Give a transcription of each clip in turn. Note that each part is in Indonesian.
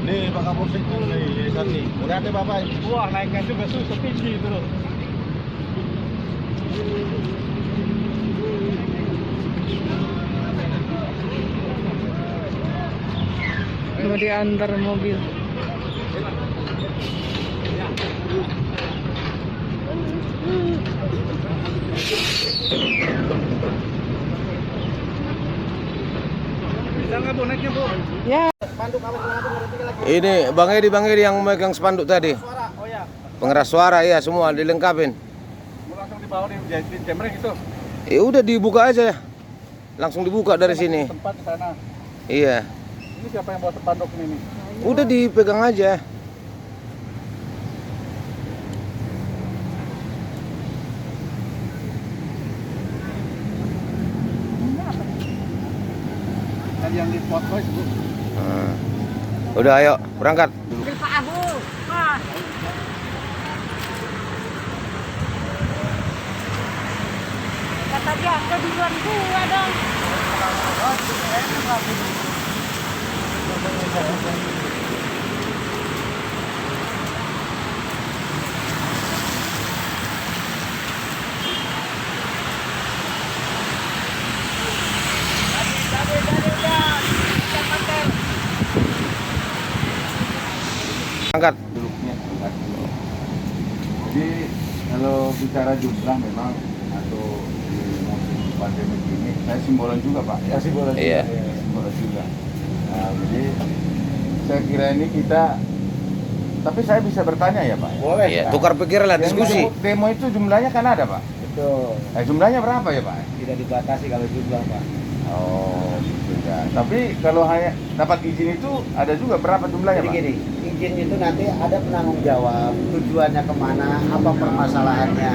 Nih Pak Kapolsek nih, lihat nih. Lihat nih Bapak. Wah, naiknya juga susah tinggi itu loh. Mau diantar mobil. Bisa nggak Bu naiknya Bu? Ya. Ini Bang Edi yang megang spanduk tadi. Suara, oh ya. Pengeras suara ya semua dilengkapin. Mau langsung dibawa di Cemreng itu. Ya udah dibuka aja ya. Langsung dibuka dari sini. Tempat di sana. Iya. Ini siapa yang bawa spanduk ini nih? Udah dipegang aja. Tadi yang di foto itu. Nah. Udah ayo berangkat. Pak Abu. Mas. Kata dia ke duluan gua dong. Berangkat. Duduknya enggak. Jadi kalau bicara jumlah memang atau di musim pandemi ini saya simbolan juga Pak. Ya simbolan Iya. juga. Ya, simbolan juga. Nah, jadi saya kira ini kita tapi saya bisa bertanya ya Pak. Boleh. Iya, tukar pikiran lah, Yang diskusi. Demo itu jumlahnya kan ada Pak. Betul. Nah, jumlahnya berapa ya Pak? Tidak dibatasi kalau jumlah Pak. Oh, gitu ya. Tapi kalau hanya dapat izin itu ada juga berapa jumlahnya Jadi Pak? gini, izin itu nanti ada penanggung jawab, tujuannya kemana, apa permasalahannya.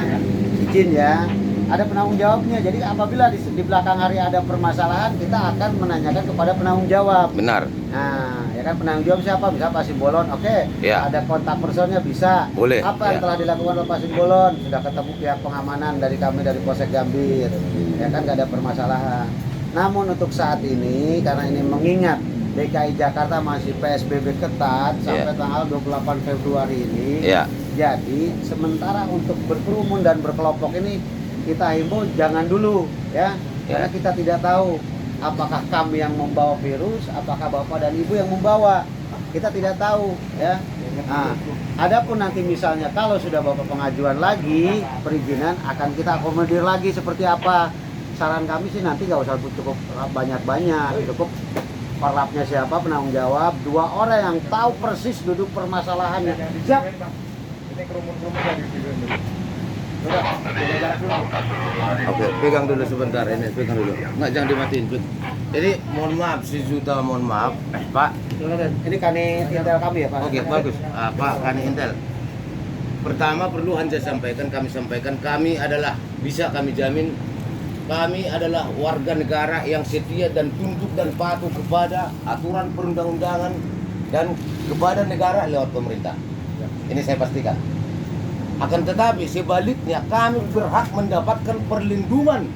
Izin ya, ada penanggung jawabnya. Jadi apabila di belakang hari ada permasalahan, kita akan menanyakan kepada penanggung jawab. Benar. Nah, ya kan penanggung jawab siapa? Bisa Pak Simbolon, oke. Ya. Ada kontak personnya bisa. Boleh, Apa yang ya. telah dilakukan oleh Pak Simbolon? Sudah ketemu pihak pengamanan dari kami dari Polsek Gambir. Ya kan gak ada permasalahan. Namun untuk saat ini karena ini mengingat DKI Jakarta masih PSBB ketat sampai tanggal 28 Februari ini. Ya. Jadi sementara untuk berkerumun dan berkelompok ini kita himbau jangan dulu ya. Karena kita tidak tahu apakah kami yang membawa virus, apakah Bapak dan Ibu yang membawa. Kita tidak tahu ya. Nah, adapun nanti misalnya kalau sudah Bapak pengajuan lagi perizinan akan kita akomodir lagi seperti apa. Saran kami sih nanti nggak usah cukup banyak-banyak, cukup perlapnya siapa penanggung jawab, 2 orang yang tahu persis duduk permasalahannya. Siap. Ini kerumun-kerumun dari sini. Oke, pegang dulu sebentar ini, pegang dulu. Enggak, jangan dimatiin. Jadi mohon maaf, si Juta mohon maaf, Pak. Ini kani intel kami ya Pak. Oke, bagus. Pak Kani Intel. Pertama perlu Anda sampaikan, kami adalah bisa kami jamin kami adalah warga negara yang setia dan tunduk dan patuh kepada aturan perundang-undangan dan kepada negara lewat pemerintah. Ini saya pastikan. Akan tetapi sebaliknya kami berhak mendapatkan perlindungan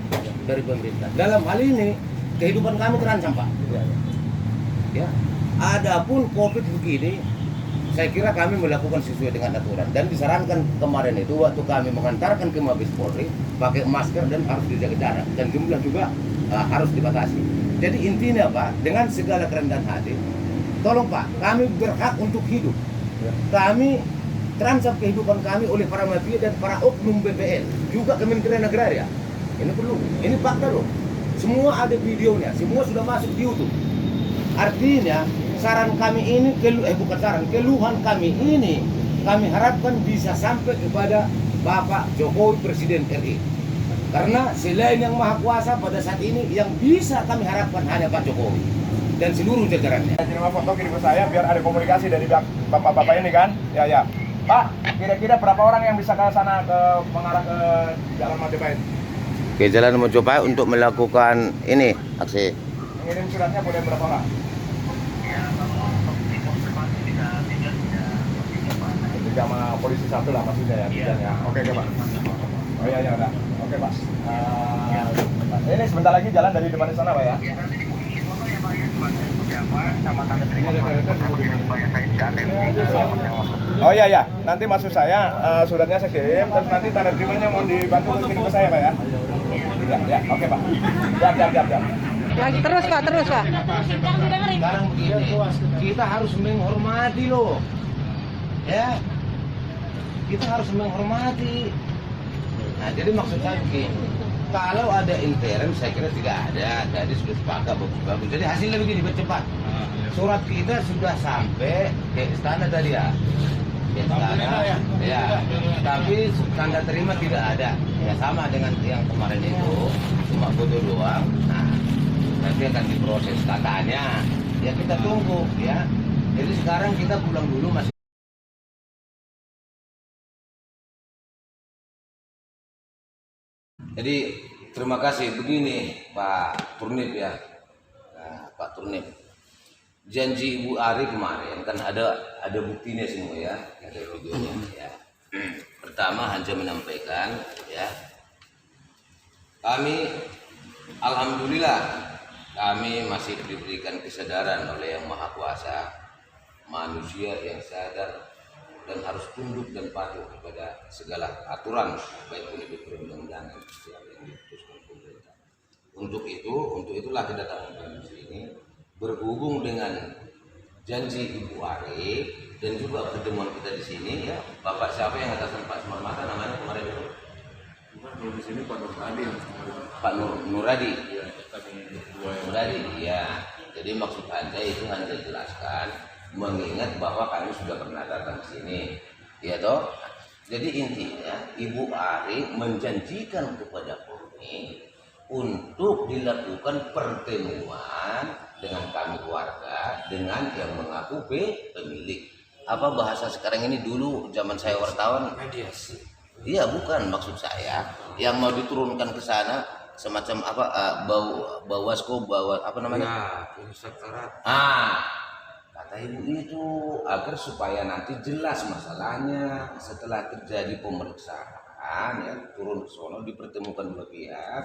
dari pemerintah. Dalam hal ini kehidupan kami terancam, Pak. Ya. Adapun Covid begini, saya kira kami melakukan sesuai dengan aturan dan disarankan kemarin itu waktu kami mengantarkan ke Mabes Polri pakai masker dan harus dijaga jarak dan jumlah juga harus dibatasi. Jadi intinya Pak, dengan segala kerendahan hati, tolong Pak, kami berhak untuk hidup. Kami terancam kehidupan kami oleh para mafia dan para oknum BPN, juga Kementerian Agraria. Ini perlu, ini fakta loh. Semua ada videonya, semua sudah masuk di YouTube. Artinya saran kami ini, keluhan kami ini kami harapkan bisa sampai kepada Bapak Jokowi Presiden RI. Karena selain yang Maha Kuasa pada saat ini yang bisa kami harapkan hanya Pak Jokowi dan seluruh jajarannya. Kirim foto kirim ke saya biar ada komunikasi dari bapak-bapak ini kan. Ya. Pak, kira-kira berapa orang yang bisa ke sana mengarah ke Jalan Majapahit? Ke Jalan Majapahit untuk melakukan ini aksi. Mengirim suratnya boleh berapa Pak? Sama polisi satu lah maksudnya ya. Oke Pak. Oh iya udah. Oke Pak. Ini sebentar lagi jalan dari depan sana Pak ya. Ini ada kereta Oh iya ya, nanti maksud saya suratnya saya kirim, terus nanti tanda terimanya mau dibantu kirim ke saya Pak ya? Ya, oke Pak. Siap. Lagi terus Pak. Sekarang begini, kita harus menghormati loh. Ya, kita harus menghormati. Nah, jadi maksud saya begini, kalau ada interim saya kira tidak ada, jadi sudah sepakat bagus. Jadi hasilnya begini, bercepat. Surat kita sudah sampai ke istana tadi ya. Ke istana, ya. Tapi tanda terima tidak ada. Ya sama dengan yang kemarin itu, cuma foto doang. Nah, nanti akan diproses katanya. Ya kita tunggu ya. Jadi sekarang kita pulang dulu masih. Jadi terima kasih begini Pak Turnip ya. Nah, Pak Turnip. Janji Ibu Ari kemarin kan ada buktinya semua ya, ada videonya ya. Pertama hanya menyampaikan ya. Kami alhamdulillah kami masih diberikan kesadaran oleh Yang Maha Kuasa, manusia yang sadar dan harus tunduk dan patuh kepada segala aturan baik ini perundang-undangan yang diputuskan pemerintah. Untuk itulah kedatangan kami di sini berhubung dengan janji Ibu Ari dan juga pertemuan kita di sini ya. Bapak siapa yang atasan Pak Sumarmata namanya kemarin itu? Di sini Pak Nuradi. Pak Nuradi. Nuradi ya. Jadi maksud Anda itu hanya jelaskan mengingat bahwa kami sudah pernah datang ke sini, ya toh. Jadi intinya Ibu Ari menjanjikan kepada kami untuk dilakukan pertemuan dengan kami keluarga dengan yang mengaku pemilik. Apa bahasa sekarang ini dulu zaman saya wartawan? Mediasi. Iya bukan maksud saya yang mau diturunkan ke sana semacam apa bawasko apa namanya? Kata ibu itu agar supaya nanti jelas masalahnya setelah terjadi pemeriksaan ya turun ke sono dipertemukan dua pihak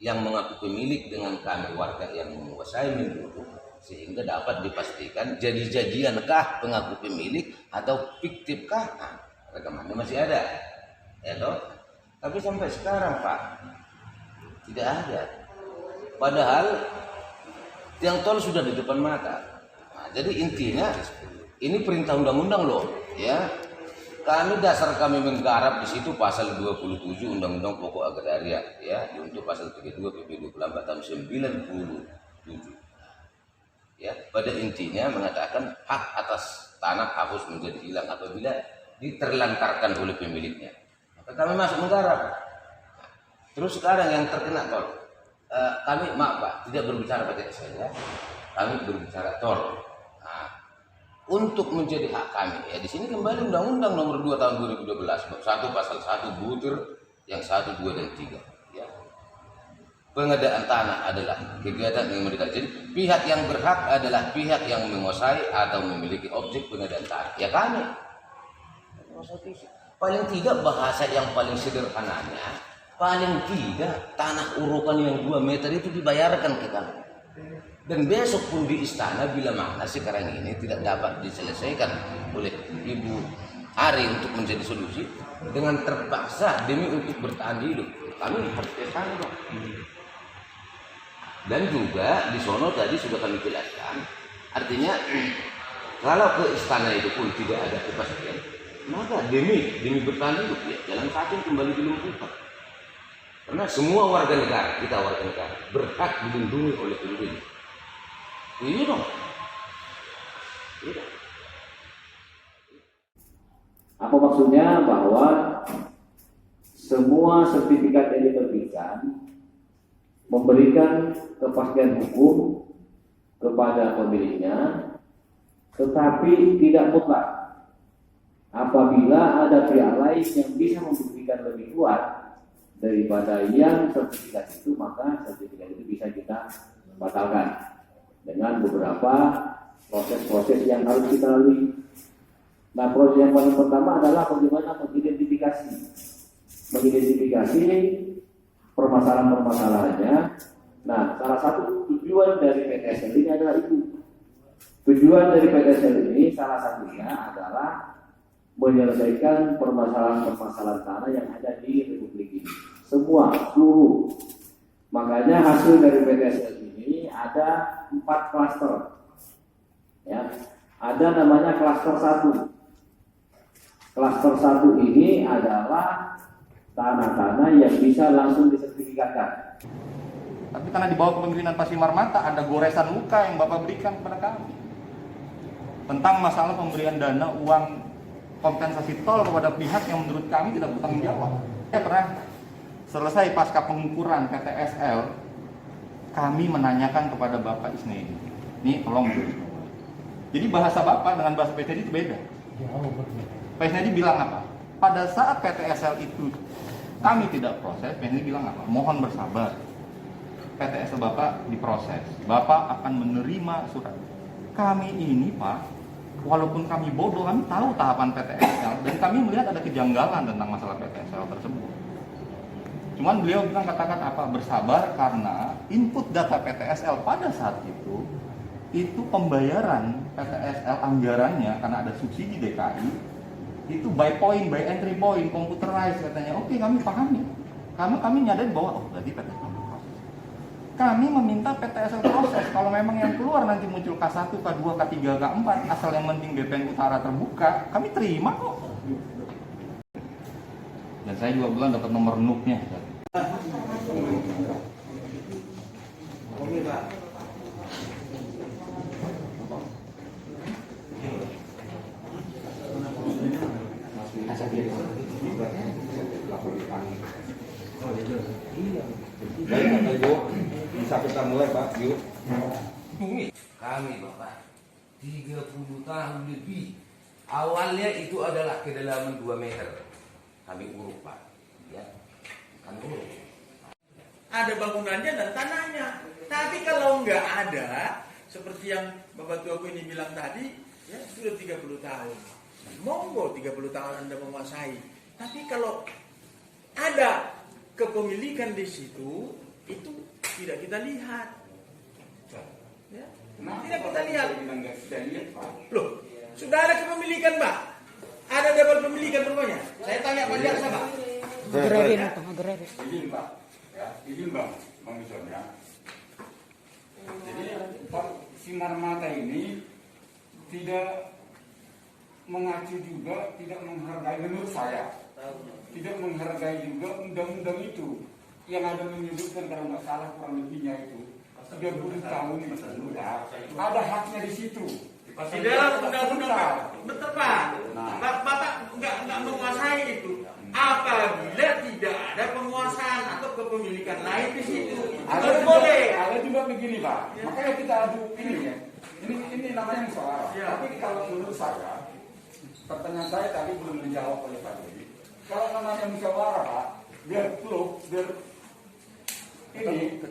yang mengaku pemilik dengan kami warga yang menguasai dulu sehingga dapat dipastikan jadi-jadiankah pengaku pemilik atau fiktifkah. Nah, rekamannya masih ada ya toh. Tapi sampai sekarang Pak tidak ada, padahal tiang tol sudah di depan mata. Jadi intinya ini perintah undang-undang loh, ya. Dasar kami menggarap di situ pasal 27 Undang-Undang Pokok Agraria, ya, untuk pasal 32 PP 24 tahun 97. Ya, pada intinya mengatakan hak atas tanah hapus menjadi hilang apabila diterlantarkan oleh pemiliknya. Maka kami masuk menggarap. Terus sekarang yang terkena tol, kami maaf Pak, tidak berbicara pakai saya, kami berbicara tol. Untuk menjadi hak kami ya di sini kembali Undang-Undang Nomor 2 Tahun 2012 bab 1 pasal 1 butir yang 1, 2 dan 3 ya. Pengadaan tanah adalah kegiatan yang mendekati. Jadi pihak yang berhak adalah pihak yang menguasai atau memiliki objek pengadaan tanah ya kami. Paling tidak bahasa yang paling sederhananya, paling tidak tanah urukan yang 2 meter itu dibayarkan ke kami. Dan besok pun di istana bila mana sekarang ini tidak dapat diselesaikan oleh Ibu Ari untuk menjadi solusi dengan terpaksa demi untuk bertahan hidup kami percaya dong. Dan juga di sono tadi sudah kami jelaskan, artinya kalau ke istana itu pun tidak ada kepastian, maka demi bertahan hidup ya jalan kaki kembali dilumpuhkan. Karena semua warga negara, kita warga negara berhak dilindungi oleh pemerintah. Iya dong. Iya. Apa maksudnya? Bahwa semua sertifikat yang diterbitkan memberikan kepastian hukum kepada pemiliknya, tetapi tidak mutlak. Apabila ada pihak lain yang bisa membuktikan lebih kuat daripada yang sertifikat itu, maka sertifikat itu bisa kita batalkan dengan beberapa proses-proses yang harus kita lalui. Nah, proses yang paling pertama adalah bagaimana mengidentifikasi permasalahan-permasalahannya. Nah, salah satu tujuan dari PTSL ini adalah itu, Tujuan dari PTSL ini salah satunya adalah menyelesaikan permasalahan-permasalahan tanah yang ada di Republik ini. Semua, seluruh. Makanya hasil dari PTSL ini ada 4 klaster. Ya, ada namanya klaster 1. Klaster 1 ini adalah tanah-tanah yang bisa langsung disertifikatkan. Tapi karena di bawah kepemimpinan Pak Simarmata ada goresan luka yang Bapak berikan kepada kami tentang masalah pemberian dana uang kompensasi tol kepada pihak yang menurut kami tidak bertanggung jawab. Saya pernah selesai pasca pengukuran PTSL, kami menanyakan kepada Bapak Isnedi, ini tolong dulu. Jadi bahasa Bapak dengan bahasa Pak Isnedi itu beda. Pak Isnedi bilang apa? Pada saat PTSL itu kami tidak proses, Pak Isnedi bilang apa? Mohon bersabar. PTSL Bapak diproses, Bapak akan menerima surat. Kami ini Pak, walaupun kami bodoh, kami tahu tahapan PTSL dan kami melihat ada kejanggalan tentang masalah PTSL tersebut. Cuman beliau bilang kata-kata apa? Bersabar karena input data PTSL pada saat itu pembayaran PTSL anggarannya karena ada subsidi DKI itu by point, by entry point, computerized katanya. Oke, kami pahami. Karena kami nyadarin bahwa oh berarti PTSL proses. Kami meminta PTSL proses. Kalau memang yang keluar nanti muncul K1, K2, K3, K4, asal yang penting BPN Utara terbuka, kami terima kok. Dan saya juga bilang dapat nomor NUK-nya. Bisa kita mulai Pak, yuk. Kami Bapak 30 tahun lebih. Awalnya itu adalah kedalaman 2 meter. Kami uruk Pak. Ya. Kami uruk. Ada bangunannya dan tanahnya. Tapi kalau nggak ada, seperti yang Bapak Tuaku ini bilang tadi, ya sudah 30 tahun. Monggo 30 tahun Anda menguasai. Tapi kalau ada kepemilikan di situ, itu tidak kita lihat. Ya? Tidak kita lihat. Loh, sudah ada kepemilikan, Pak. Ada dapat pemilikan rumahnya. Saya tanya Pak Jaksa, Pak. Izin Pak, ya, izin Bang misalnya. Jadi Pak Simarmata ini tidak mengacu juga, tidak menghargai menurut saya, tidak menghargai juga undang-undang itu yang ada menyebutkan kalau nggak salah kurang lebihnya itu 30 tahun itu ada haknya di situ. Di dalam undang-undang betul Pak. Bapak nggak menguasai itu. Apabila tidak ada penguasaan atau kepemilikan lain di situ, Ada boleh. juga begini Pak. Makanya kita adu ini ya. Ini namanya musyawarah. Ya. Tapi kalau menurut saya, pertanyaan saya tadi belum dijawab oleh Pak Dodi. Kalau namanya musyawarah Pak, biar ini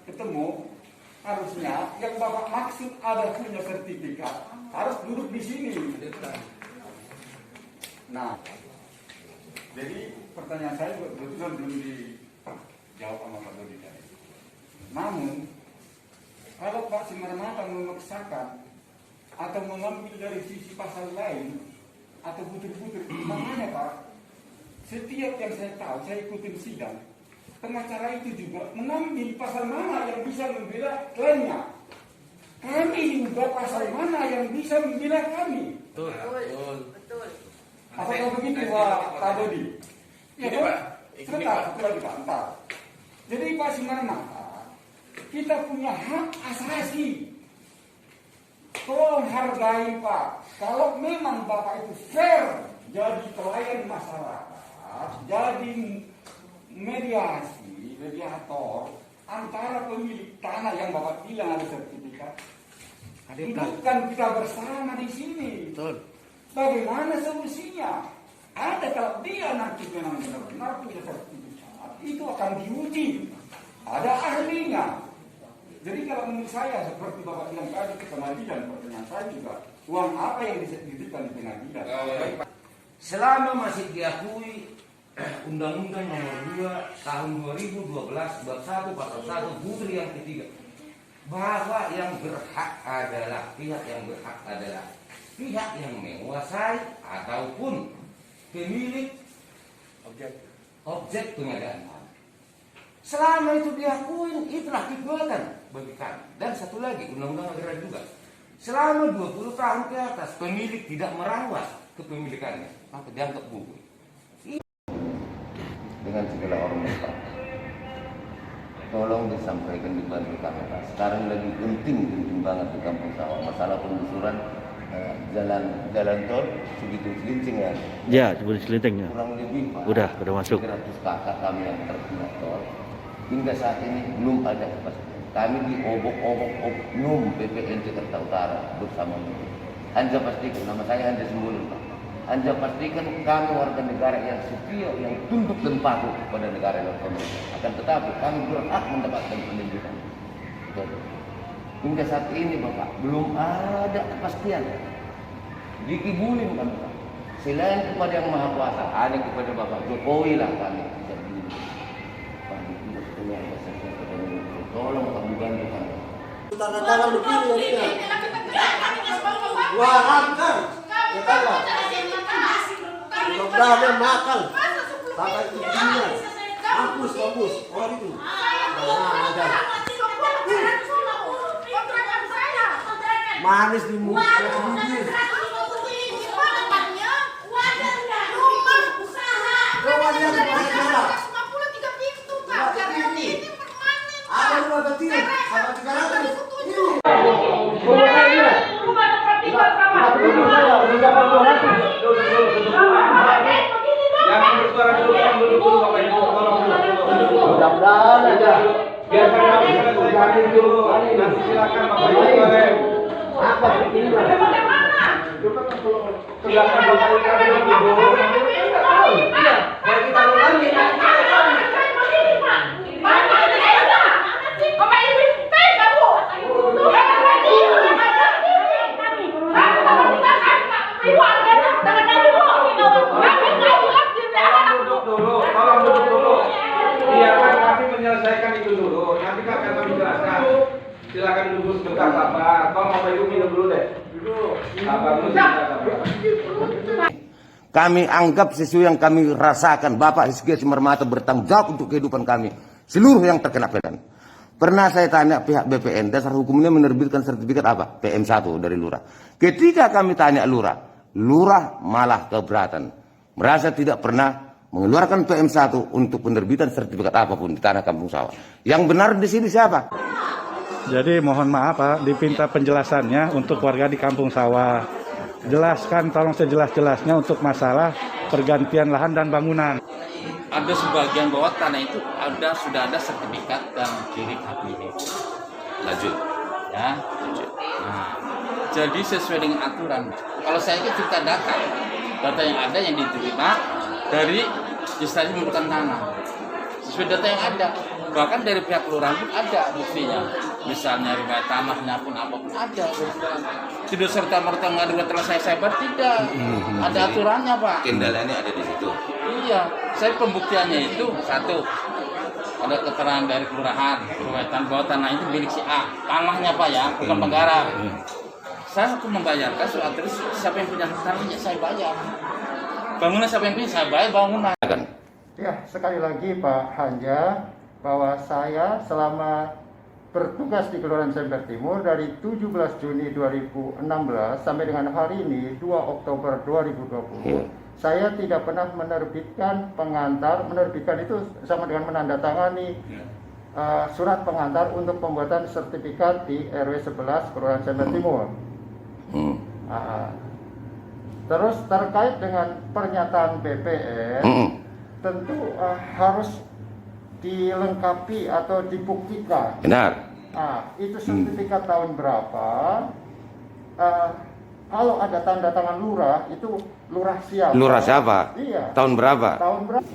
ketemu harusnya yang Bapak maksud ada punya sertifikat harus duduk di sini. Nah, jadi pertanyaan saya betul-betul belum dijawab sama Pak Dodi tadi. Namun, kalau Pak Simarmata memaksakan atau mengambil dari sisi pasal lain atau putur-putur, makanya Pak, setiap yang saya tahu, saya ikutin sidang, pengacara itu juga mengambil pasal mana yang bisa membela kliennya. Kami juga pasal mana yang bisa membela kami. Betul. Apakah begitu Pak Dodi? Ya Pak. Sebentar, satu lagi Pak. Entar. Jadi Pak Simarmata, kita punya hak asasi. Tolong hargai Pak. Kalau memang Bapak itu fair, jadi pelayan masyarakat, jadi mediator antara pemilik tanah yang Bapak bilang ada sertifikat. Dudukkan kita bersama di sini. Betul. Bagaimana solusinya? Ada kalau dia nanti memang benar-benar punya sertifikat, itu akan diuji. Ada ahlinya. Jadi kalau menurut saya seperti Bapak bilang tadi ke pengadilan, pertanyaan saya juga, uang apa yang dititipkan di pengadilan? Selama masih diakui Undang-Undang Nomor 2 Tahun 2012 Bab 1 Pasal 1 Putri yang ketiga, bahwa yang berhak adalah pihak yang menguasai ataupun pemilik objek pengadaan. Selama itu diakui, itulah kekuatan bagi kami. Dan satu lagi, undang-undang agraria juga. Selama 20 tahun ke atas, pemilik tidak merawat kepemilikannya, maka dianggap gugur. Dengan segala hormat, tolong disampaikan di bantu kamera. Sekarang lagi penting banget di Kampung Sawah. Masalah penggusuran jalan tol segitu selincing ya. Ya, segitu selincingnya. Kurang lebih Pak. Udah masuk. 300 kakak kami yang terkena tol. Hingga saat ini belum ada kepastian. Kami diobok-obok oknum BPN Jakarta Utara bersama Menteri. Anda pastikan, nama saya Anda Sembolon Pak. Anda pastikan kami warga negara yang setia, yang tunduk dan patuh kepada negara dan pemerintah. Akan tetapi kami berhak mendapatkan pendidikan. Hingga saat ini Bapak belum ada kepastian. Dikibulin kami Pak. Selain kepada yang Maha Kuasa, ada kepada Bapak Jokowi lah kami. Tolong Pak dibantu kami. Tanda tangan begini ya. Wah, angkat. Katalah. Mudah-mudahan makan. Pakai itu dia. Hapus. Oh itu. Nah, ada. Manis di muka. Ada rumah kecil, sama 300. Jangan bersuara dulu, Bapak Ibu. Tolong dulu. Mudah-mudahan aja. Biar kami selesaikan dulu. Nanti silakan Bapak Ibu boleh. Apa begini? Ke belakang Bapak Ibu dulu. Iya, baik kita ulangi. Tolong duduk dulu. Biarkan kami menyelesaikan itu dulu. Nanti akan kami jelaskan. Silakan duduk sebentar, sabar. Tolong Bapak Ibu minum dulu deh. Duduk. Sabar dulu, sabar. Kami anggap sesuatu yang kami rasakan. Bapak Hizki Simarmata bertanggung jawab untuk kehidupan kami. Seluruh yang terkena PLN. Pernah saya tanya pihak BPN, dasar hukumnya menerbitkan sertifikat apa? PM1 dari Lurah. Ketika kami tanya Lurah malah keberatan. Merasa tidak pernah mengeluarkan PM1 untuk penerbitan sertifikat apapun di tanah Kampung Sawah. Yang benar di sini siapa? Jadi mohon maaf Pak, dipinta penjelasannya untuk warga di Kampung Sawah. Jelaskan tolong sejelas-jelasnya untuk masalah pergantian lahan dan bangunan. Ada sebagian bahwa tanah itu sudah ada sertifikat dan ciri hak milik. Lanjut. Ya, lanjut. Nah, jadi sesuai dengan aturan. Kalau saya itu cerita data yang ada yang diterima dari instansi pembentukan tanah. Sesuai data yang ada. Bahkan dari pihak kelurahan pun ada buktinya. Misalnya riwayat tanahnya pun apapun ada. Tidak serta-merta mengadu telah saya sebar, tidak. Ada aturannya Pak. Kendalanya ada di situ. Iya, saya pembuktiannya itu satu, ada keterangan dari kelurahan, riwayat bahwa tanah itu milik si A, tanahnya Pak ya, bukan penggarap. Saya aku membayarkan soal terus siapa yang punya tanahnya saya bayar. Bangunan siapa yang punya saya bayar bangunan. Ya, sekali lagi Pak Hanja, bahwa saya selama bertugas di Kelurahan Semper Timur dari 17 Juni 2016 sampai dengan hari ini 2 Oktober 2020. Saya tidak pernah menerbitkan pengantar, menerbitkan itu sama dengan menandatangani surat pengantar untuk pembuatan sertifikat di RW 11 Kelurahan Semper Timur. Terus terkait dengan pernyataan BPN, tentu harus dilengkapi atau dibuktikan. Benar. Itu sertifikat tahun berapa? Kalau ada tanda tangan lurah, itu lurah siapa? Lurah siapa? Iya. Tahun berapa? Tahun berapa?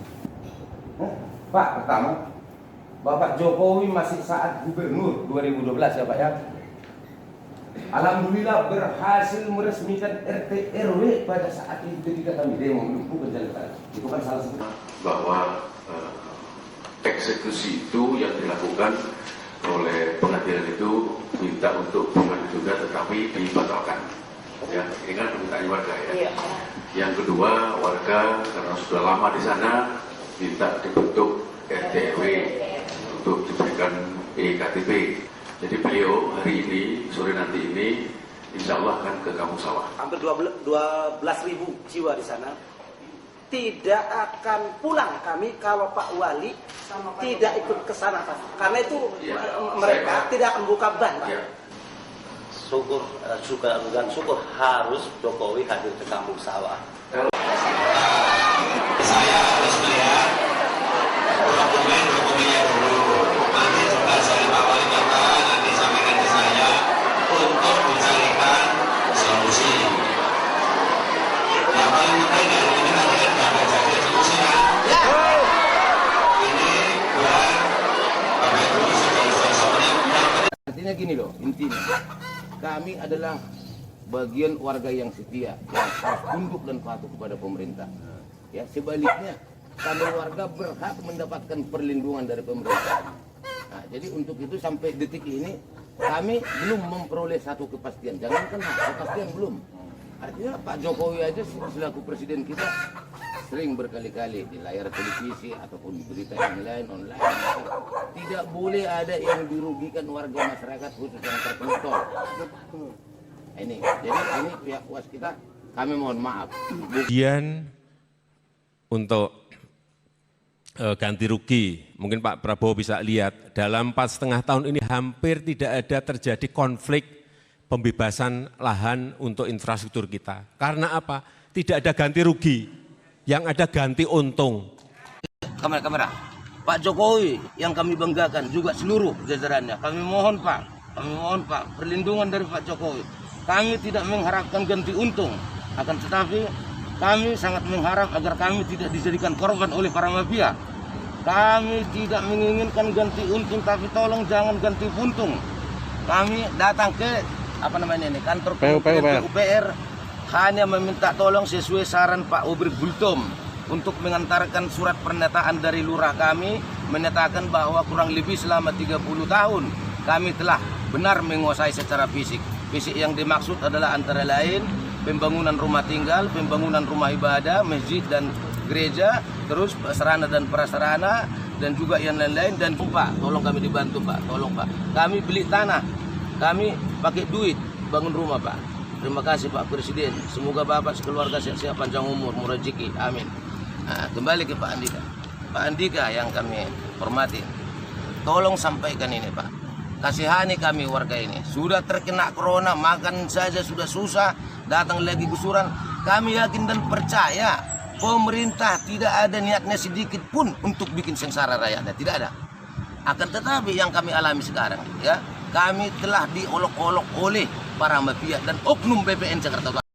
Pak, pertama, Bapak Jokowi masih saat gubernur 2012 ya Pak ya. Alhamdulillah berhasil meresmikan RT RW pada saat itu ketika kami demo mendukung penjelasan. Itu kan salah satu bahwa eksekusi itu yang dilakukan oleh pengadilan itu diminta untuk bukan juga tetapi dibatalkan. Ya, ini kan permintaan warga ya. Yang kedua, warga karena sudah lama di sana minta dibentuk RT RW untuk diberikan EKTP. Jadi beliau hari ini, sore nanti ini, insya Allah akan ke Kampung Sawah. Hampir 12.000 jiwa di sana. Tidak akan pulang kami kalau Pak Wali tidak ikut ke sana, Pak. Karena itu mereka tidak akan buka ban, Pak. Ya. Syukur harus Jokowi hadir ke Kampung Sawah. Saya harus melihat dokumen-dokumennya dulu. Nanti juga saya Pak Wali Kota nanti sampaikan ke saya untuk mencarikan solusi. Yang paling penting dari ini nanti akan jadi solusi. Ini buat Bapak Ibu Artinya gini loh, intinya kami adalah bagian warga yang setia, yang harus tunduk dan patuh kepada pemerintah. Ya, sebaliknya kami warga berhak mendapatkan perlindungan dari pemerintah. Nah, jadi untuk itu sampai detik ini kami belum memperoleh satu kepastian. Jangankan kepastian belum. Artinya Pak Jokowi aja selaku presiden kita sering berkali-kali di layar televisi ataupun di berita yang lain online, tidak boleh ada yang dirugikan warga masyarakat khusus yang terkena tol. Ini, jadi ini pihak puas kita, kami mohon maaf. Kemudian untuk ganti rugi, mungkin Pak Prabowo bisa lihat dalam 4,5 tahun ini hampir tidak ada terjadi konflik pembebasan lahan untuk infrastruktur kita. Karena apa? Tidak ada ganti rugi, yang ada ganti untung. Kamera. Pak Jokowi yang kami banggakan juga seluruh jajarannya. Kami mohon Pak, perlindungan dari Pak Jokowi. Kami tidak mengharapkan ganti untung, akan tetapi kami sangat mengharap agar kami tidak dijadikan korban oleh para mafia. Kami tidak menginginkan ganti untung, tapi tolong jangan ganti untung. Kami datang ke kantor PUPR hanya meminta tolong sesuai saran Pak Obrik Bultom untuk mengantarkan surat pernyataan dari lurah kami menyatakan bahwa kurang lebih selama 30 tahun kami telah benar menguasai secara fisik. Fisik yang dimaksud adalah antara lain pembangunan rumah tinggal, pembangunan rumah ibadah, masjid dan gereja, terus sarana dan prasarana dan juga yang lain-lain. Dan Pak, tolong kami dibantu Pak, tolong Pak. Kami beli tanah, kami pakai duit bangun rumah Pak. Terima kasih Pak Presiden. Semoga Bapak sekeluarga sehat-sehat, panjang umur, murah rezeki. Amin. Nah, kembali ke Pak Andika. Pak Andika yang kami hormati, tolong sampaikan ini Pak. Kasihani kami warga ini. Sudah terkena corona, makan saja sudah susah, datang lagi gusuran. Kami yakin dan percaya pemerintah tidak ada niatnya sedikit pun untuk bikin sengsara rakyatnya, tidak ada. Akan tetapi yang kami alami sekarang, ya, kami telah diolok-olok oleh para mafia dan oknum BPN Jakarta Utara.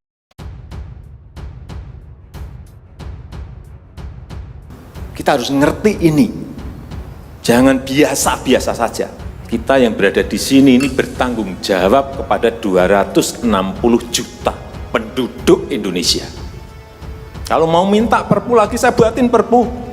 Kita harus ngerti ini, jangan biasa-biasa saja. Kita yang berada di sini ini bertanggung jawab kepada 260 juta penduduk Indonesia. Kalau mau minta perpu lagi, saya buatin perpu.